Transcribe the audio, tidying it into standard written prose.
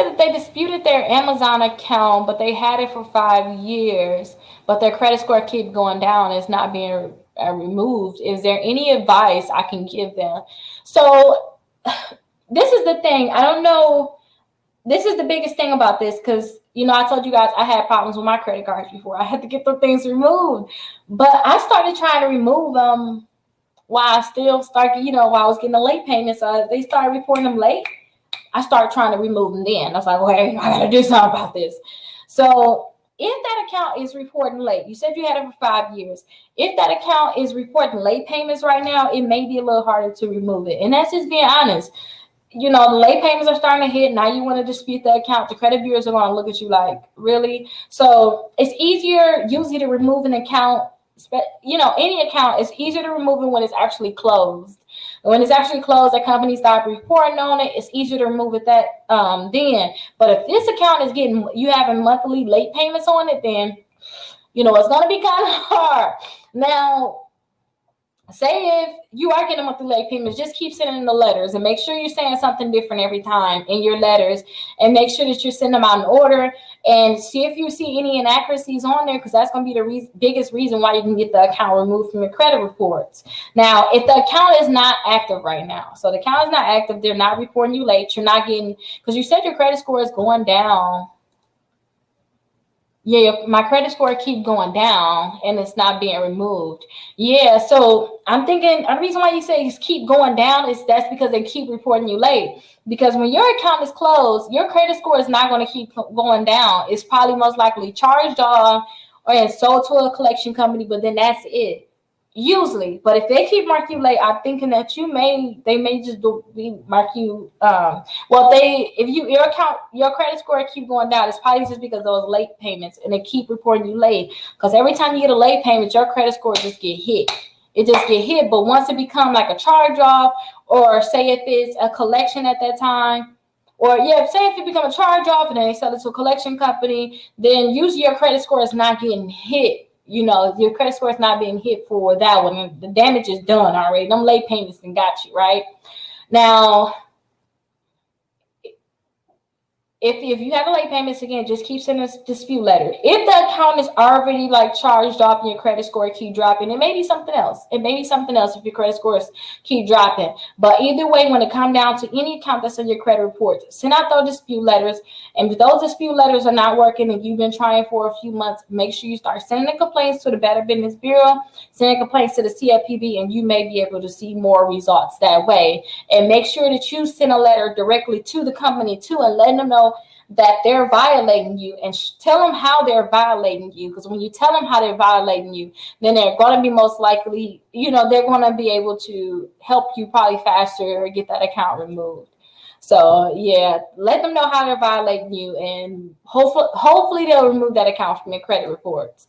said that they disputed their Amazon account, but they had it for 5 years, but their credit score keep going down. It's not being removed. Is there any advice I can give them? So this is the thing. I don't know. This is the biggest thing about this because, I told you guys I had problems with my credit cards before. I had to get the things removed. But I started trying to remove them while I still started, while I was getting the late payments. They started reporting them late. I started trying to remove them then. I was like, okay, I got to do something about this. So if that account is reporting late, you said you had it for 5 years. If that account is reporting late payments right now, it may be a little harder to remove it. And that's just being honest. The late payments are starting to hit. Now you want to dispute the account. The credit bureaus are going to look at you like, really? So it's easier usually to remove an account. Any account is easier to remove it when it's actually closed. When it's actually closed, the company stop reporting on it. It's easier to remove it then. But if this account is you having monthly late payments on it, then it's going to be kind of hard. Now, say if you are getting monthly late payments, just keep sending the letters and make sure you're saying something different every time in your letters, and make sure that you're sending them out in order, and see if you see any inaccuracies on there, because that's going to be the biggest reason why you can get the account removed from your credit reports. Now, if the account is not active right now, so the account is not active, they're not reporting you late, you're not getting, because you said your credit score is going down. Yeah, my credit score keep going down and it's not being removed. Yeah, so I'm thinking the reason why you say it's keep going down is that's because they keep reporting you late. Because when your account is closed, your credit score is not going to keep going down. It's probably most likely charged off or sold to a collection company, but then that's it. Usually, but if they keep marking you late, I'm thinking that they may just mark you. If your credit score keep going down, it's probably just because of those late payments, and they keep reporting you late. Because every time you get a late payment, your credit score just get hit. It just get hit. But once it become like a charge off, or say if it's a collection at that time, say if it become a charge off and then they sell it to a collection company, then usually your credit score is not getting hit. Your credit score is not being hit for that one. The damage is done already. Them late payments and got you, right? Now, if you have a late payments, again, just keep sending a dispute letter. If the account is already charged off and your credit score keep dropping, it may be something else. It may be something else if your credit scores keep dropping. But either way, when it comes down to any account that's in your credit report, send out those dispute letters. And if those dispute letters are not working and you've been trying for a few months, make sure you start sending complaints to the Better Business Bureau, sending complaints to the CFPB, and you may be able to see more results that way. And make sure that you send a letter directly to the company too, and let them know that they're violating you, and tell them how they're violating you. Because when you tell them how they're violating you, then they're going to be most likely, they're going to be able to help you probably faster or get that account removed. So yeah, let them know how they're violating you, and hopefully they'll remove that account from your credit reports.